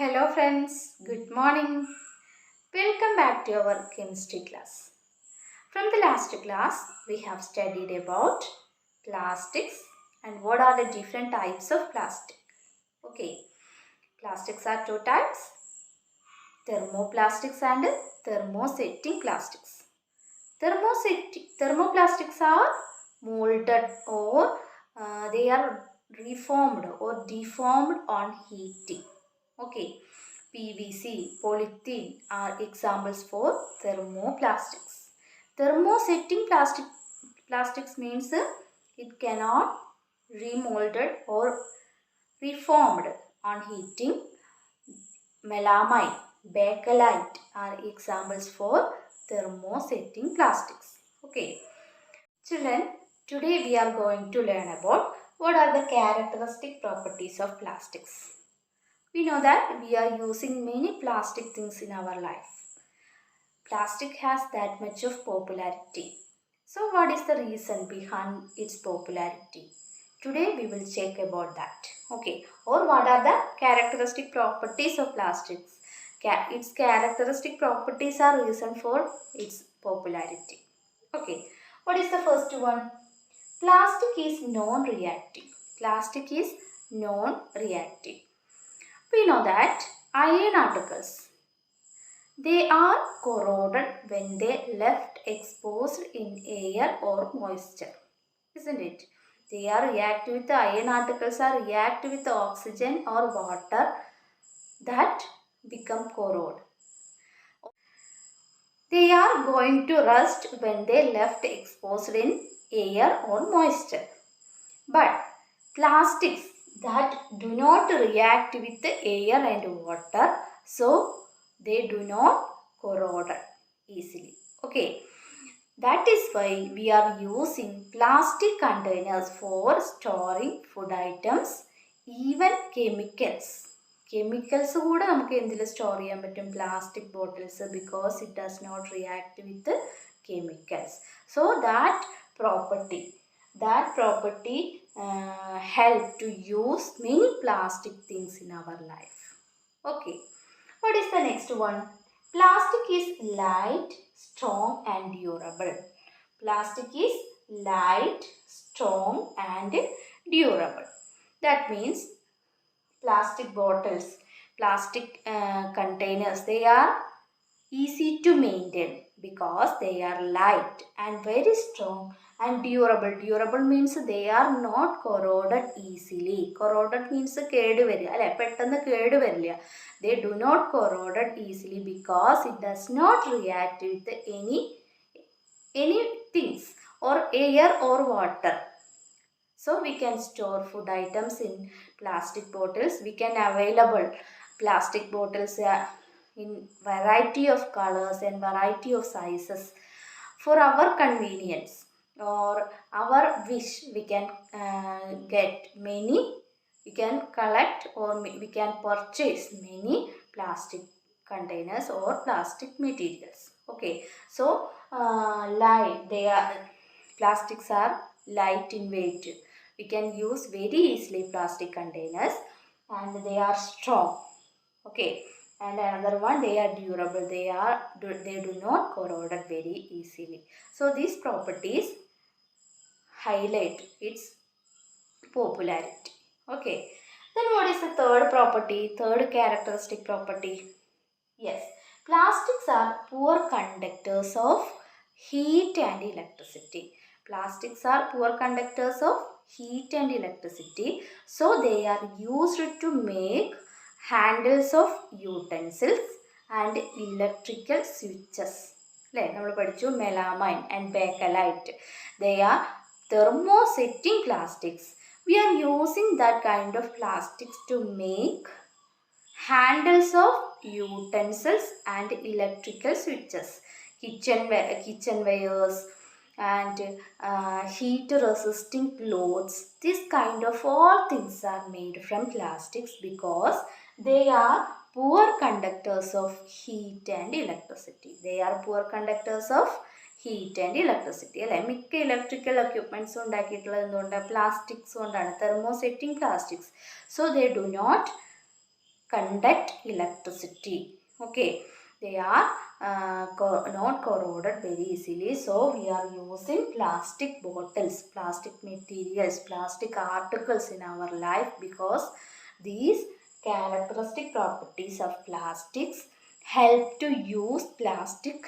Hello friends, good morning. Welcome back to our chemistry class. From the last class, we have studied about plastics and what are the different types of plastic. Okay, plastics are two types, thermoplastics and thermosetting plastics. Thermoplastics are molded or they are reformed or deformed on heating. Okay, PVC, polythene are examples for thermoplastics. Plastics means it cannot remolded or reformed on heating. Melamine, bakelite are examples for thermosetting plastics. Okay, children, today we are going to learn about what are the characteristic properties of plastics. We know that we are using many plastic things in our life. Plastic has that much of popularity. So what is the reason behind its popularity? Today we will check about that. Okay. Or what are the characteristic properties of plastics? Its characteristic properties are reason for its popularity. Okay. What is the first one? Plastic is non-reactive. Plastic is non-reactive. We know that iron particles, they are corroded when they left exposed in air or moisture, isn't it? They are reactive with the iron particles are reactive with the oxygen or water that become corrode. They are going to rust when they left exposed in air or moisture. But plastics that do not react with the air and water, so they do not corrode easily. Okay, that is why we are using plastic containers for storing food items, even chemicals. Chemicals കൂടെ നമുക്ക് എന്തിൽ store ചെയ്യാൻ പറ്റും plastic bottles because it does not react with chemicals. So that property help to use many plastic things in our life. Okay, what is the next one? Plastic is light, strong and durable. Plastic is light, strong and durable. That means plastic bottles, plastic containers, they are easy to maintain because they are light and very strong and durable. Durable means they are not corroded easily. Corroded means കേട് വരിക അല്ലെ, പെട്ടെന്ന് കേട് വരില്ല. They do not corroded easily because it does not react with any things or air or water. So we can store food items in plastic bottles. We can available plastic bottles in variety of colors and variety of sizes for our convenience or our wish. We can get many, we can collect or we can purchase many plastic containers or plastic materials. Okay, so plastics are light in weight. We can use very easily plastic containers and they are strong. Okay, and another one, they are durable. They do not corrode very easily. So these properties highlight its popularity. Okay, then what is the third property, third characteristic property? Yes, plastics are poor conductors of heat and electricity. Plastics are poor conductors of heat and electricity. So they are used to make handles of utensils and electrical switches. അല്ലേ, നമ്മൾ പഠിച്ചു melamine and bakelite. They are thermosetting plastics. We are using that kind of plastics to make handles of utensils and electrical switches, kitchen wares and heat resisting clothes. This kind of all things are made from plastics because they are poor conductors of heat and electricity. They are poor conductors of heat and electricity. അല്ലെ, മിക്ക electrical equipments ഉണ്ടാക്കിയിട്ടുള്ളത് എന്തുകൊണ്ടാണ്? Plastics കൊണ്ടാണ്, thermosetting plastics. So they do not conduct electricity. Okay, they are not corroded very easily. So we are using plastic bottles, plastic materials, plastic articles in our life because these characteristic properties of plastics help to use plastic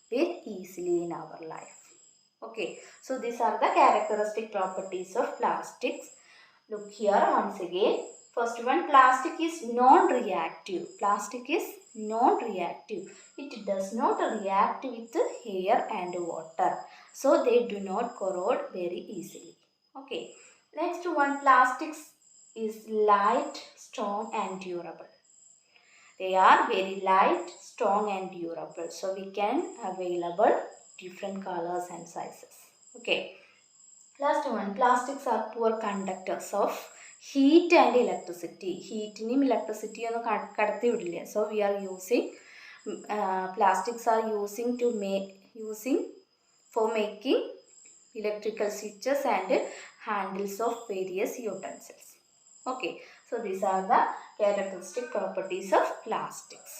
very easily in our life. Okay, so these are the characteristic properties of plastics. Look here once again. First one, plastic is non-reactive. Plastic is non-reactive. It does not react with air and water. So they do not corrode very easily. Okay. Next one, plastics is light, strong and durable. They are very light, strong and durable. So we can available different colors and sizes. Okay. Last one, plastics are poor conductors of heat and electricity. Heatiനും electricity ഒന്നും കടത്തി വിടില്ല. So we are using plastics are using for making electrical switches and handles of various utensils. Okay, so these are the characteristic properties of plastics.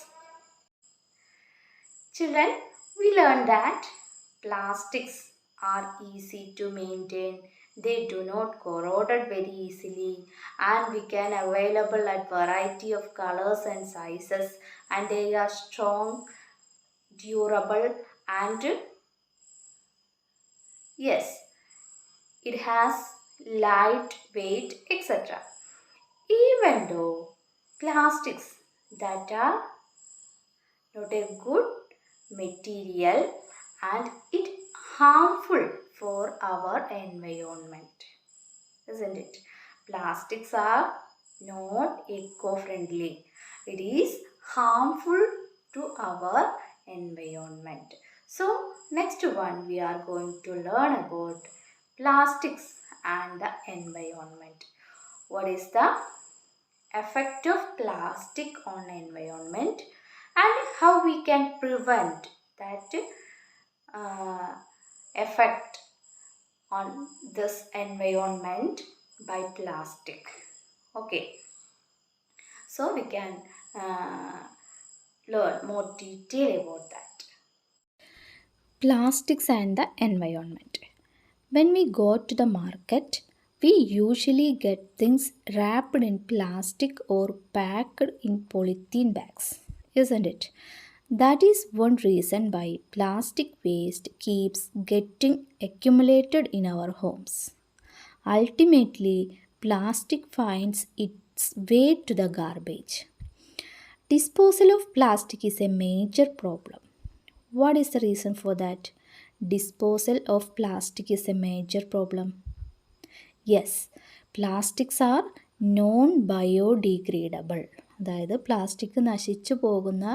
Children, we learned that plastics are easy to maintain. They do not corrode very easily and we can available at variety of colors and sizes, and they are strong, durable and yes, it has light weight, etc. Even though plastics that are not a good material and it harmful for our environment, isn't it? Plastics are not eco-friendly. It is harmful to our environment. So next one we are going to learn about plastics and the environment. What is the effect of plastic on environment and how we can prevent that effect on this environment by plastic. Okay, so we can learn more detail about that. Plastics and the environment. When we go to the market, we usually get things wrapped in plastic or packed in polythene bags, isn't it? That is one reason why plastic waste keeps getting accumulated in our homes. Ultimately, plastic finds its way to the garbage. Disposal of plastic is a major problem. What is the reason for that? Disposal of plastic is a major problem. Yes, plastics are non-biodegradable. അതായത് plastic നശിച്ചു പോകുന്ന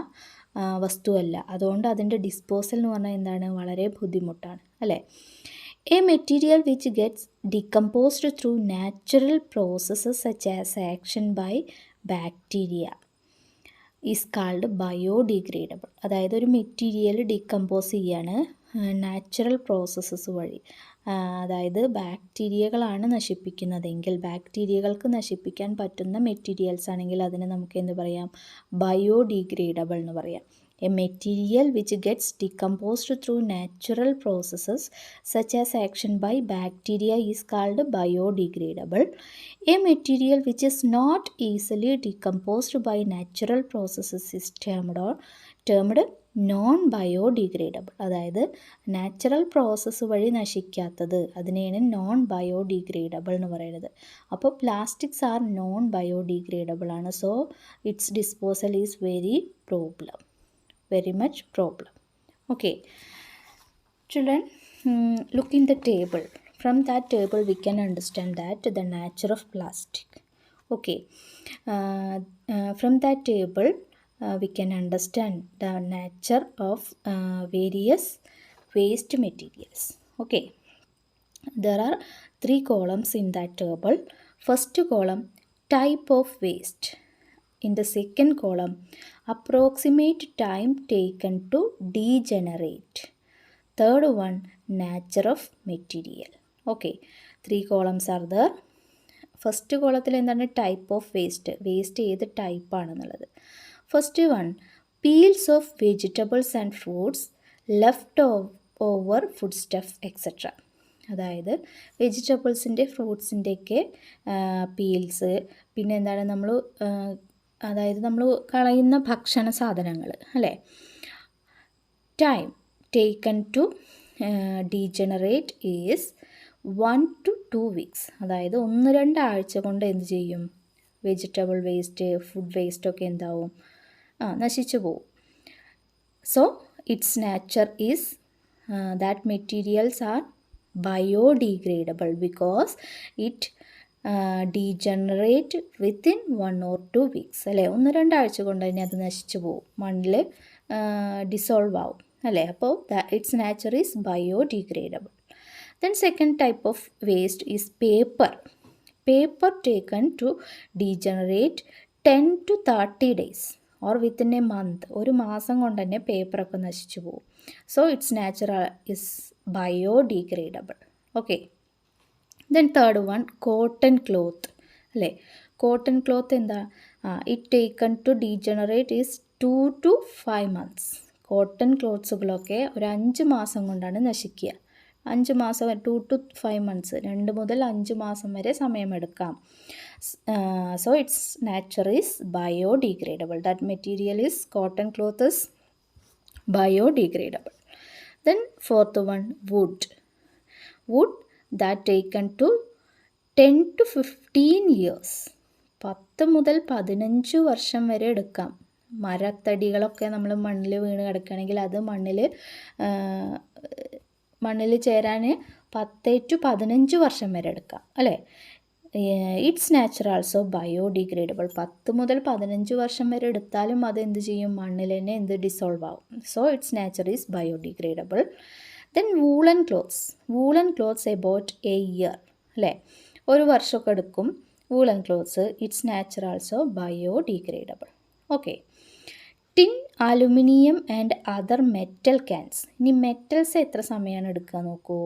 വസ്തുവല്ല. അതുകൊണ്ട് അതിൻ്റെ disposal എന്ന് പറഞ്ഞാൽ എന്താണ്, വളരെ ബുദ്ധിമുട്ടാണ് അല്ലേ. A material which gets decomposed through natural processes such as action by bacteria is called biodegradable. അതായത് ഒരു മെറ്റീരിയൽ ഡികമ്പോസ് ചെയ്യാണ് നാച്ചുറൽ പ്രോസസ്സസ് വഴി. അതായത് ബാക്ടീരിയകളാണ് നശിപ്പിക്കുന്നതെങ്കിൽ, ബാക്ടീരിയകൾക്ക് നശിപ്പിക്കാൻ പറ്റുന്ന മെറ്റീരിയൽസ് ആണെങ്കിൽ അതിനെ നമുക്ക് എന്ത് പറയാം, ബയോഡിഗ്രേഡബിൾ എന്ന് പറയാം. A material which gets decomposed through natural processes such as action by bacteria is called biodegradable. A material which is not easily decomposed by natural processes is termed non biodegradable. അതായത് natural process വഴി നശിക്കാത്തത് അതിനെയാണ് non biodegradable എന്ന് പറയുന്നത്. അപ്പോൾ plastics are non biodegradable ആണ്. So its disposal is very much problem. Okay, children, look in the table. From that table we can understand that the nature of plastic. Okay, from that table we can understand the nature of various waste materials. Okay, there are 3 columns in that table. First column, type of waste. In the second column, approximate time taken to degenerate. Third one, nature of material. Okay, 3 columns are there. First കോളത്തിൽ എന്താണ് type of waste ഏത് ടൈപ്പാണെന്നുള്ളത്. First one, peels of vegetables and fruits left over food stuff etcetera. അതായത് വെജിറ്റബിൾസിൻ്റെ ഫ്രൂട്ട്സിൻ്റെയൊക്കെ peels, പിന്നെ എന്താണ് നമ്മൾ കളയുന്ന ഭക്ഷണ സാധനങ്ങൾ അല്ലേ. Time taken to degenerate is 1 to 2 weeks. അതായത് 1-2 ആഴ്ച കൊണ്ട് എന്ത് ചെയ്യും, വെജിറ്റബിൾ വേസ്റ്റ്, ഫുഡ് വേസ്റ്റൊക്കെ എന്താവും, നശിച്ചു പോവും. So its nature is that materials are biodegradable because it degenerate within 1 or 2 weeks അല്ലേ. 1-2 ആഴ്ച കൊണ്ട് തന്നെ അത് നശിച്ചു പോവും, മണ്ണിൽ ഡിസോൾവ് ആവും അല്ലേ. അപ്പോൾ it's nature is biodegradable. Then second type of waste is paper. Paper taken to degenerate 10 to 30 days or within a month. ഒരു മാസം കൊണ്ട് തന്നെ പേപ്പറൊക്കെ നശിച്ചു പോകും. So its nature is biodegradable. Okay. Then third one, cotton cloth അല്ലേ. Cotton cloth എന്താ, it taken to degenerate is 2 to 5 months. Cotton ക്ലോത്ത്സുകളൊക്കെ ഒരു 5 മാസം കൊണ്ടാണ് നശിക്കുക. 5 മാസം, 2 to 5 months, 2 മുതൽ 5 മാസം വരെ സമയമെടുക്കാം. So its nature is biodegradable. That material is cotton cloth is biodegradable. Then fourth one, wood that taken to 10 to 15 years. 10 മുതൽ 15 വർഷം വരെ എടുക്കാം. മരത്തടികളൊക്കെ നമ്മൾ മണ്ണിൽ വീണ് കിടക്കുകയാണെങ്കിൽ അത് മണ്ണിൽ ചേരാൻ 10 to 15 വർഷം വരെ എടുക്കാം അല്ലേ. It's nature also biodegradable. 10 മുതൽ 15 വർഷം വരെ എടുത്താലും അത് എന്ത് ചെയ്യും, മണ്ണിൽ തന്നെ ഡിസോൾവ് ആവും. So its nature is biodegradable. Then woollen clothes about A year അല്ലേ. 1 വർഷമൊക്കെ എടുക്കും woollen clothes. It's nature also biodegradable. Okay. Tin, aluminium and other metal cans. ഇനി മെറ്റൽസ് എത്ര സമയമാണ് എടുക്കുക നോക്കൂ.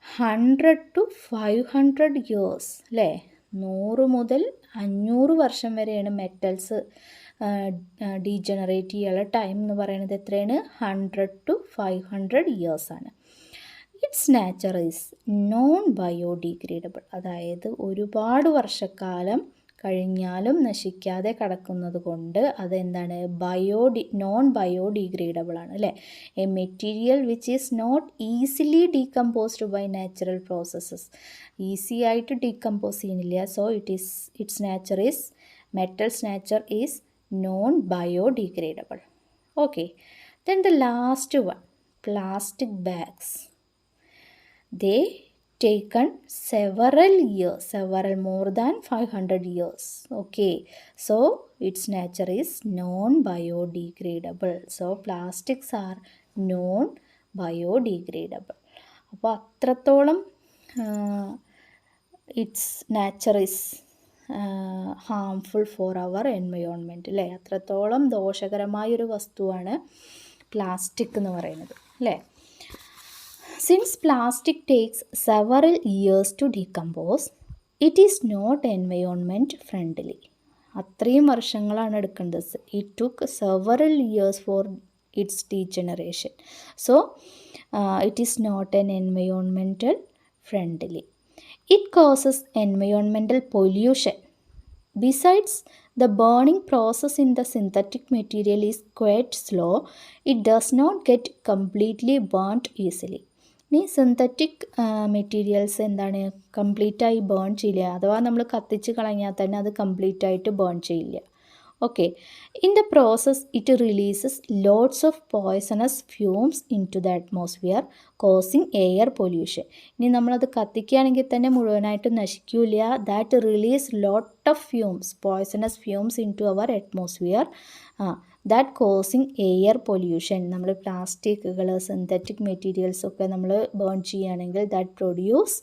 100 to 500 years അല്ലേ. 100 മുതൽ 500 വർഷം വരെയാണ് മെറ്റൽസ് ഡീജനറേറ്റ് ചെയ്യാനുള്ള ടൈം എന്ന് പറയുന്നത്. എത്രയാണ്, 100 to 500 years ആണ്. It's nature is non biodegradable. അതായത് ഒരുപാട് വർഷക്കാലം കഴിഞ്ഞാലും നശിക്കാതെ കിടക്കുന്നത് കൊണ്ട് അതെന്താണ്, നോൺ ബയോഡീഗ്രേഡബിൾ ആണ് അല്ലേ. A material which is not easily decomposed by natural processes. Easy ആയിട്ട് ഡീകമ്പോസ് ചെയ്യുന്നില്ല. So its nature is, metals nature is non biodegradable. Okay. Then the last one, plastic bags. They taken several more than 500 years. Okay, so its nature is non-biodegradable. So plastics are non-biodegradable. അപ്പോൾ അത്രത്തോളം its nature is harmful for our environment അല്ലേ. അത്രത്തോളം ദോഷകരമായൊരു വസ്തുവാണ് plastic എന്ന് പറയുന്നത് അല്ലേ. Since plastic takes several years to decompose, it is not environment friendly. അത്രയും വർഷങ്ങളാണ് എടുക്കേണ്ടത്. It took several years for its degeneration. So, it is not an environmental friendly. It causes environmental pollution. Besides, the burning process in the synthetic material is quite slow. It does not get completely burnt easily. ഇനി synthetic materials എന്താണ്, കംപ്ലീറ്റായി burn ചെയ്യില്ല. അഥവാ നമ്മൾ കത്തിച്ച് കളഞ്ഞാൽ തന്നെ അത് കംപ്ലീറ്റായിട്ട് ബേൺ ചെയ്യില്ല. Okay. In the process it releases lots of poisonous fumes into the atmosphere causing air pollution. ഇനി നമ്മളത് കത്തിക്കുകയാണെങ്കിൽ തന്നെ മുഴുവനായിട്ട് നശിക്കില്ല. That release lot of fumes, poisonous fumes into our atmosphere. That causing air pollution. നമ്മൾ പ്ലാസ്റ്റിക്കുകൾ, synthetic മെറ്റീരിയൽസൊക്കെ നമ്മൾ ബേൺ ചെയ്യുകയാണെങ്കിൽ that produce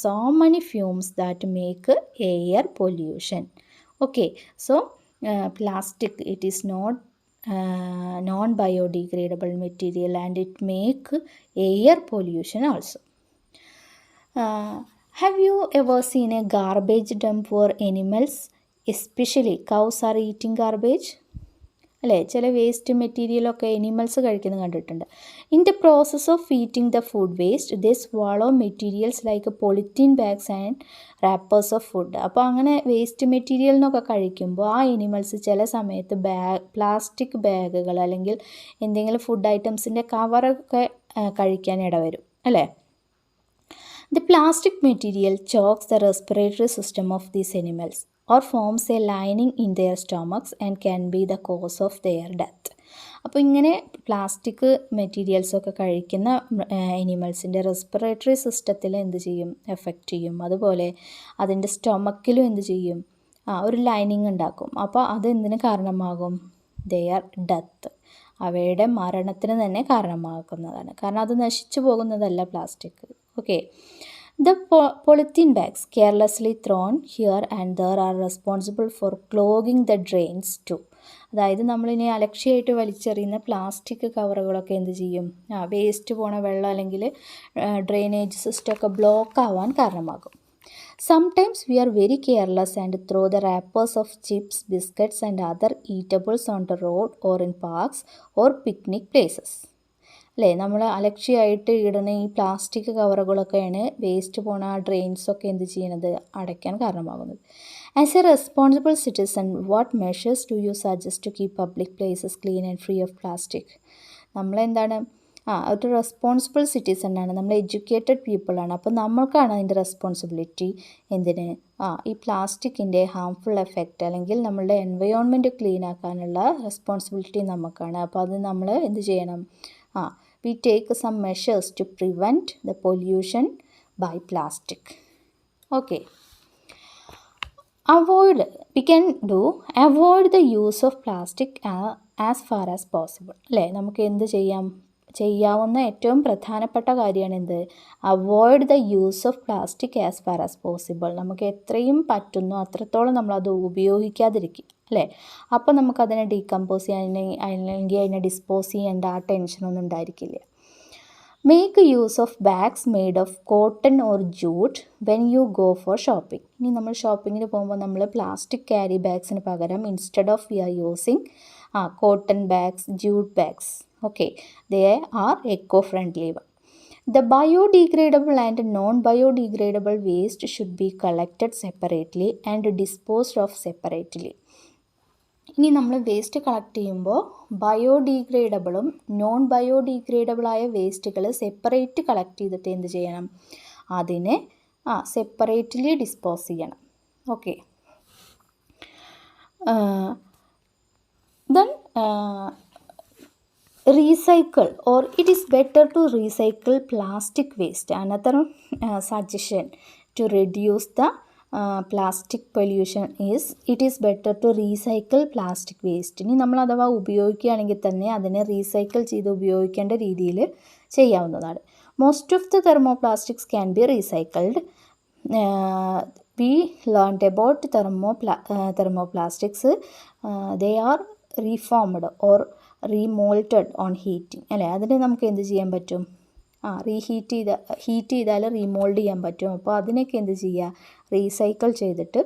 so many fumes that make air pollution. Okay. So plastic, it is not non-biodegradable material and it make air pollution also. Have you ever seen a garbage dump where animals, especially cows, are eating garbage? അല്ലേ, ചില waste മെറ്റീരിയലൊക്കെ animals കഴിക്കുന്നത് കണ്ടിട്ടുണ്ട്. In the process of eating the food waste they swallow materials like polythene bags and wrappers of food. അപ്പോൾ അങ്ങനെ waste material എന്നൊക്കെ കഴിക്കുമ്പോൾ ആ animals ചില സമയത്ത് പ്ലാസ്റ്റിക് ബാഗുകൾ അല്ലെങ്കിൽ എന്തെങ്കിലും ഫുഡ് ഐറ്റംസിൻ്റെ കവറൊക്കെ കഴിക്കാൻ ഇടവരും അല്ലേ. The plastic material chokes the respiratory system of these animals or forms a lining in their stomachs and can be the cause of their death. അപ്പോൾ ഇങ്ങനെ പ്ലാസ്റ്റിക് മെറ്റീരിയൽസൊക്കെ കഴിക്കുന്ന എനിമൽസിൻ്റെ റെസ്പിറേറ്ററി സിസ്റ്റത്തിൽ എന്ത് ചെയ്യും, എഫക്റ്റ് ചെയ്യും. അതുപോലെ അതിൻ്റെ സ്റ്റൊമക്കിലും എന്ത് ചെയ്യും, ഒരു ലൈനിങ് ഉണ്ടാക്കും. അപ്പോൾ അതെന്തിന് കാരണമാകും, ദെയർ ഡെത്ത്, അവയുടെ മരണത്തിന് തന്നെ കാരണമാക്കുന്നതാണ്. കാരണം അത് നശിച്ചു പോകുന്നതല്ല plastic. Okay, the polythene bags carelessly thrown here and there are responsible for clogging the drains too. അതായത് നമ്മളിനി അലക്ഷ്യമായിട്ട് വലിച്ചെറിയുന്ന പ്ലാസ്റ്റിക് കവറുകളൊക്കെ എന്ത് ചെയ്യും, വേസ്റ്റ് പോണ വെള്ളം അല്ലെങ്കിൽ ഡ്രെയിനേജ് സിസ്റ്റമൊക്കെ ബ്ലോക്ക് ആവാൻ കാരണമാകും. Sometimes we are very careless and throw the wrappers of chips, biscuits and other eatables on the road or in parks or picnic places. അല്ലേ, നമ്മൾ അലക്ഷ്യമായിട്ട് ഇടുന്ന ഈ പ്ലാസ്റ്റിക് കവറുകളൊക്കെയാണ് വേസ്റ്റ് പോണ ആ ഡ്രെയിൻസൊക്കെ എന്ത് ചെയ്യുന്നത്, അടയ്ക്കാൻ കാരണമാകുന്നത്. As a responsible citizen what measures do you suggest to keep public places clean and free of plastic? നമ്മളെന്താണ്, ഒരു റെസ്പോൺസിബിൾ സിറ്റിസൺ ആണ്, നമ്മൾ എഡ്യൂക്കേറ്റഡ് പീപ്പിളാണ്. അപ്പോൾ നമ്മൾക്കാണ് അതിൻ്റെ റെസ്പോൺസിബിലിറ്റി എന്തിന്, ഈ പ്ലാസ്റ്റിക്കിൻ്റെ ഹാംഫുൾ എഫക്റ്റ് അല്ലെങ്കിൽ നമ്മളുടെ എൻവയോൺമെൻറ്റ് ക്ലീൻ ആക്കാനുള്ള റെസ്പോൺസിബിലിറ്റി നമുക്കാണ്. അപ്പോൾ അത് നമ്മൾ എന്ത് ചെയ്യണം, we take some measures to prevent the pollution by plastic. Okay, we can avoid the use of plastic as far as possible. അല്ലേ, നമുക്ക് എന്ത് ചെയ്യാവുന്ന ഏറ്റവും പ്രധാനപ്പെട്ട കാര്യമാണ് എന്ത്, avoid the use of plastic as far as possible. നമുക്ക് എത്രയും പറ്റുന്നോ അത്രത്തോളം നമ്മളത് ഉപയോഗിക്കാതിരിക്കും അല്ലേ. അപ്പോൾ നമുക്കതിനെ ഡീകമ്പോസ് ചെയ്യാൻ അല്ലെങ്കിൽ അതിനെ ഡിസ്പോസ് ചെയ്യേണ്ട ആ ടെൻഷനൊന്നും ഉണ്ടായിരിക്കില്ല. Make use of bags made of cotton or jute when you go for shopping. ഇനി നമ്മൾ ഷോപ്പിങ്ങിന് പോകുമ്പോൾ നമ്മൾ പ്ലാസ്റ്റിക് ക്യാരി ബാഗ്സിന് പകരം instead of we are using cotton bags, jute bags. Okay, they are eco-friendly one. The biodegradable and non-biodegradable waste should be collected separately and disposed of separately. ഇനി നമ്മൾ waste collect ചെയ്യുമ്പോൾ ബയോഡീഗ്രേഡബിളും non ബയോഡീഗ്രേഡബിളായ വേസ്റ്റുകൾ separate collect ചെയ്തിട്ട് എന്ത് ചെയ്യണം, അതിനെ separately dispose ചെയ്യണം. Okay, then recycle, or it is better to recycle plastic waste. Another suggestion to reduce the plastic pollution is it is better to recycle plastic waste. ഇനി നമ്മൾ അഥവാ ഉപയോഗിക്കുകയാണെങ്കിൽ തന്നെ അതിനെ റീസൈക്കിൾ ചെയ്ത് ഉപയോഗിക്കേണ്ട രീതിയിൽ ചെയ്യാവുന്നതാണ്. Most of the thermoplastics can be recycled. we learned about thermoplastics. They are reformed or remoulded on heating അല്ലേ. അതിന് നമുക്ക് എന്ത് ചെയ്യാൻ പറ്റും, ഹീറ്റ് ചെയ്താൽ റീമോൾഡ് ചെയ്യാൻ പറ്റും. അപ്പോൾ അതിനൊക്കെ എന്ത് ചെയ്യുക, റീസൈക്കിൾ ചെയ്തിട്ട്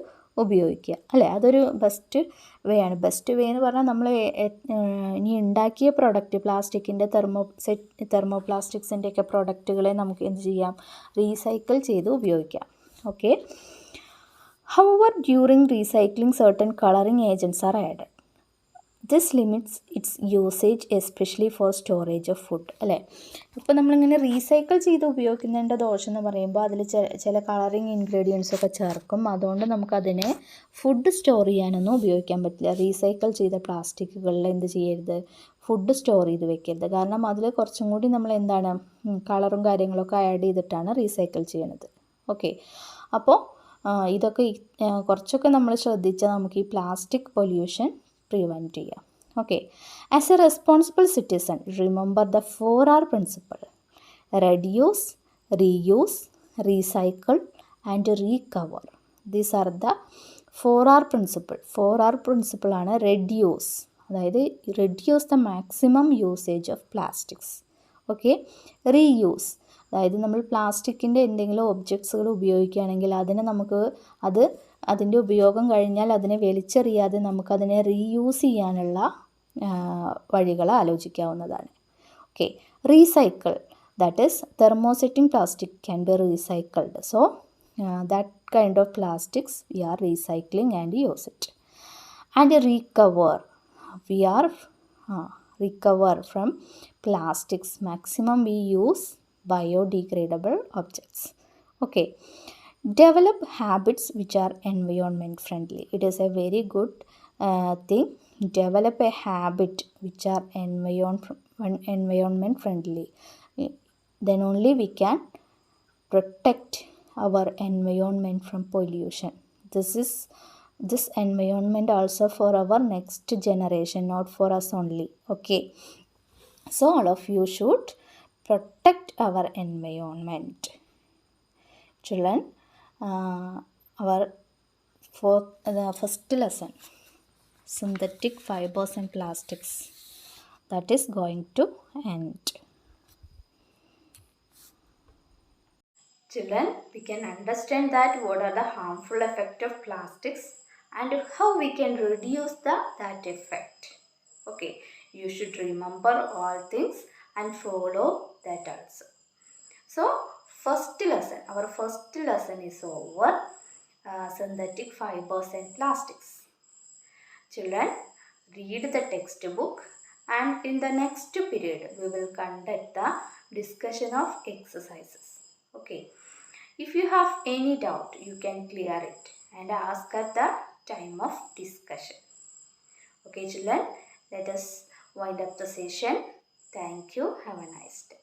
ഉപയോഗിക്കുക അല്ലേ. അതൊരു ബെസ്റ്റ് വേ ആണ്. ബെസ്റ്റ് വേ എന്ന് പറഞ്ഞാൽ നമ്മൾ ഇനി ഉണ്ടാക്കിയ പ്രൊഡക്റ്റ് പ്ലാസ്റ്റിക്കിൻ്റെ തെർമോപ്ലാസ്റ്റിക്സിൻ്റെയൊക്കെ പ്രൊഡക്റ്റുകളെ നമുക്ക് എന്ത് ചെയ്യാം, റീസൈക്കിൾ ചെയ്ത് ഉപയോഗിക്കാം. Okay, however during recycling certain colouring agents R added. This limits it's usage especially for storage of food അല്ലേ. ഇപ്പോൾ നമ്മളിങ്ങനെ റീസൈക്കിൾ ചെയ്ത് ഉപയോഗിക്കുന്നതിൻ്റെ ദോഷം എന്ന് പറയുമ്പോൾ അതിൽ ചില കളറിങ് ഇൻഗ്രീഡിയൻസ് ഒക്കെ ചേർക്കും. അതുകൊണ്ട് നമുക്കതിനെ ഫുഡ് സ്റ്റോർ ചെയ്യാനൊന്നും ഉപയോഗിക്കാൻ പറ്റില്ല. റീസൈക്കിൾ ചെയ്ത പ്ലാസ്റ്റിക്കുകളിൽ എന്ത് ചെയ്യരുത്, ഫുഡ് സ്റ്റോർ ചെയ്ത് വെക്കരുത്. കാരണം അതിൽ കുറച്ചും കൂടി നമ്മൾ എന്താണ് കളറും കാര്യങ്ങളൊക്കെ ആഡ് ചെയ്തിട്ടാണ് റീസൈക്കിൾ ചെയ്യണത്. ഓക്കെ, അപ്പോൾ ഇതൊക്കെ കുറച്ചൊക്കെ നമ്മൾ ശ്രദ്ധിച്ചാൽ നമുക്ക് ഈ പ്ലാസ്റ്റിക് പൊല്യൂഷൻ പ്രിവെൻറ്റ് ചെയ്യാം. Okay, as a responsible citizen remember the 4R principle: reduce, reuse, recycle and recover. These are the 4R principle. 4R പ്രിൻസിപ്പിളാണ് റെഡ്യൂസ്, അതായത് reduce the maximum usage of plastics. Okay, reuse, അതായത് നമ്മൾ പ്ലാസ്റ്റിക്കിൻ്റെ എന്തെങ്കിലും ഒബ്ജക്ട്സുകൾ ഉപയോഗിക്കുകയാണെങ്കിൽ അതിൻ്റെ ഉപയോഗം കഴിഞ്ഞാൽ അതിനെ വലിച്ചെറിയാതെ നമുക്കതിനെ റീയൂസ് ചെയ്യാനുള്ള വഴികൾ ആലോചിക്കാവുന്നതാണ്. Okay, recycle, that is thermosetting plastic can be recycled. So that kind of plastics we are recycling and use it. And recover, we are recover from plastics. Maximum we use biodegradable objects. Okay, develop habits which are environment friendly. It is a very good thing. Develop a habit which are environment friendly. Then only we can protect our environment from pollution. This environment also for our next generation, not for us only. Okay, so all of you should protect our environment. Children, our first lesson, synthetic fibers and plastics, that is going to end. Children, we can understand that what are the harmful effects of plastics and how we can reduce that effect. Okay, you should remember all things and follow that also. So, our first lesson is over, synthetic fibers and plastics. Children, read the textbook, and in the next period we will conduct the discussion of exercises. Okay, if you have any doubt, you can clear it and ask at the time of discussion. Okay children, let us wind up the session. Thank you. Have a nice day.